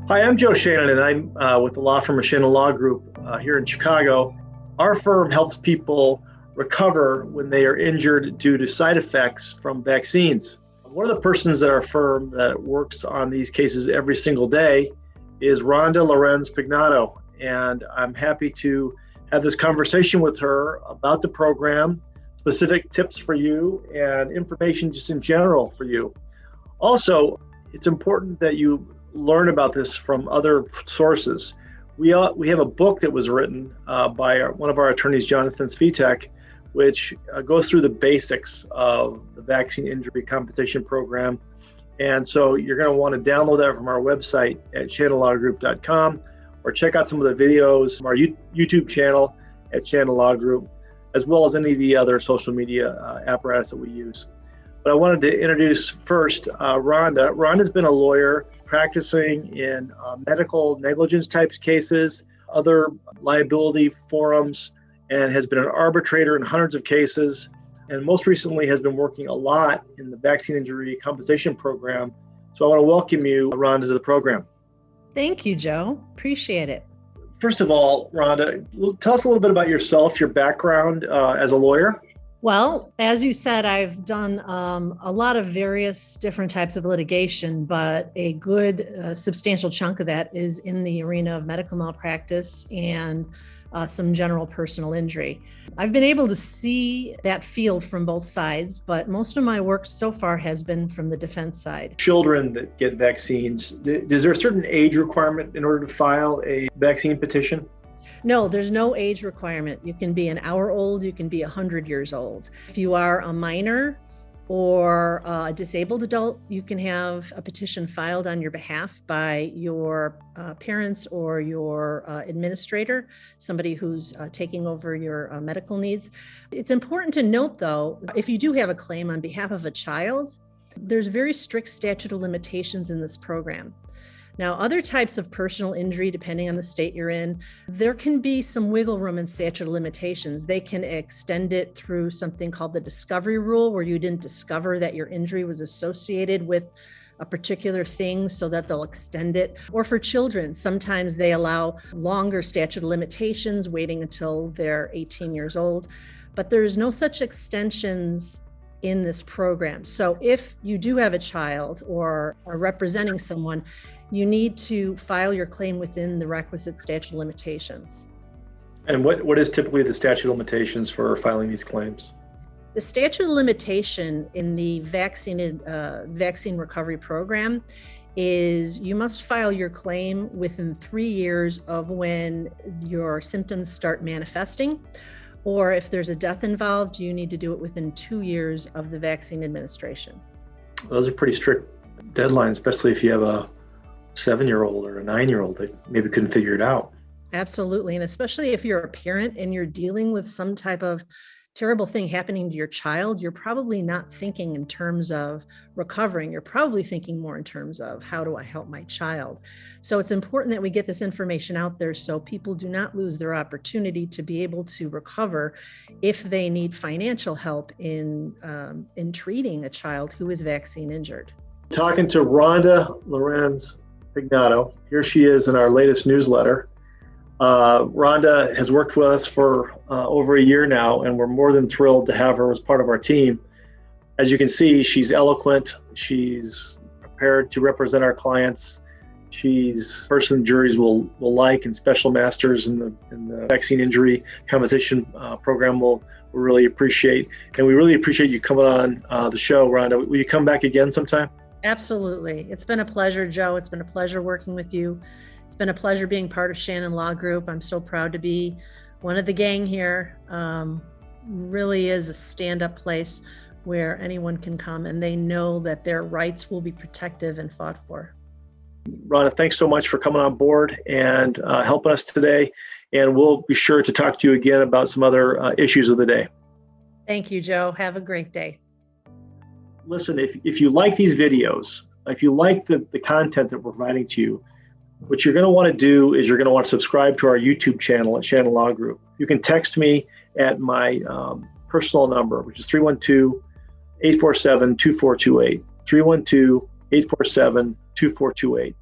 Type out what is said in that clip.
Hi, I'm Joe Shannon, and I'm with the law firm of Shannon Law Group here in Chicago. Our firm helps people recover when they are injured due to side effects from vaccines. One of the persons at our firm that works on these cases every single day is Rhonda Lorenz-Pignato, and I'm happy to have this conversation with her about the program, specific tips for you, and information just in general for you. Also, it's important that you learn about this from other sources. We have a book that was written by one of our attorneys, Jonathan Svitek, which goes through the basics of the vaccine injury compensation program. And so you're going to want to download that from our website at shannonlawgroup.com, or check out some of the videos from our YouTube channel at Shannon Law Group, as well as any of the other social media apparatus that we use. But I wanted to introduce first Rhonda. Rhonda's been a lawyer practicing in medical negligence types cases, other liability forums, and has been an arbitrator in hundreds of cases, and most recently has been working a lot in the vaccine injury compensation program. So I want to welcome you, Rhonda, to the program. Thank you, Joe. Appreciate it. First of all, Rhonda, tell us a little bit about yourself, your background as a lawyer. Well, as you said, I've done a lot of various different types of litigation, but a good substantial chunk of that is in the arena of medical malpractice and some general personal injury. I've been able to see that field from both sides, but most of my work so far has been from the defense side. Children that get vaccines, is there a certain age requirement in order to file a vaccine petition? No, there's no age requirement. You can be an hour old, you can be 100 years old. If you are a minor or a disabled adult, you can have a petition filed on your behalf by your parents or your administrator, somebody who's taking over your medical needs. It's important to note, though, if you do have a claim on behalf of a child, there's very strict statute of limitations in this program. Now, other types of personal injury, depending on the state you're in, there can be some wiggle room in statute of limitations. They can extend it through something called the discovery rule, where you didn't discover that your injury was associated with a particular thing, so that they'll extend it. Or for children, sometimes they allow longer statute of limitations, waiting until they're 18 years old. But there's no such extensions in this program. So if you do have a child or are representing someone, you need to file your claim within the requisite statute of limitations. And what is typically the statute of limitations for filing these claims? The statute of limitation in the vaccine recovery program is you must file your claim within 3 years of when your symptoms start manifesting, or if there's a death involved, you need to do it within 2 years of the vaccine administration. Those are pretty strict deadlines, especially if you have a 7-year-old or a 9-year-old that maybe couldn't figure it out. Absolutely. And especially if you're a parent and you're dealing with some type of terrible thing happening to your child, you're probably not thinking in terms of recovering. You're probably thinking more in terms of, how do I help my child? So it's important that we get this information out there so people do not lose their opportunity to be able to recover if they need financial help in treating a child who is vaccine injured. Talking to Rhonda Lorenz-Pignato. Here she is in our latest newsletter. Rhonda has worked with us for over a year now, and we're more than thrilled to have her as part of our team. As you can see, she's eloquent. She's prepared to represent our clients. She's a person juries will like, and special masters in the vaccine injury compensation program will really appreciate. And we really appreciate you coming on the show, Rhonda. Will you come back again sometime? Absolutely. It's been a pleasure, Joe. It's been a pleasure working with you. It's been a pleasure being part of Shannon Law Group. I'm so proud to be one of the gang here. Really is a stand-up place where anyone can come and they know that their rights will be protected and fought for. Rhonda, thanks so much for coming on board and helping us today. And we'll be sure to talk to you again about some other issues of the day. Thank you, Joe. Have a great day. Listen, if you like these videos, if you like the content that we're providing to you, what you're going to want to do is you're going to want to subscribe to our YouTube channel at Shannon Law Group. You can text me at my personal number, which is 312-847-2428, 312-847-2428.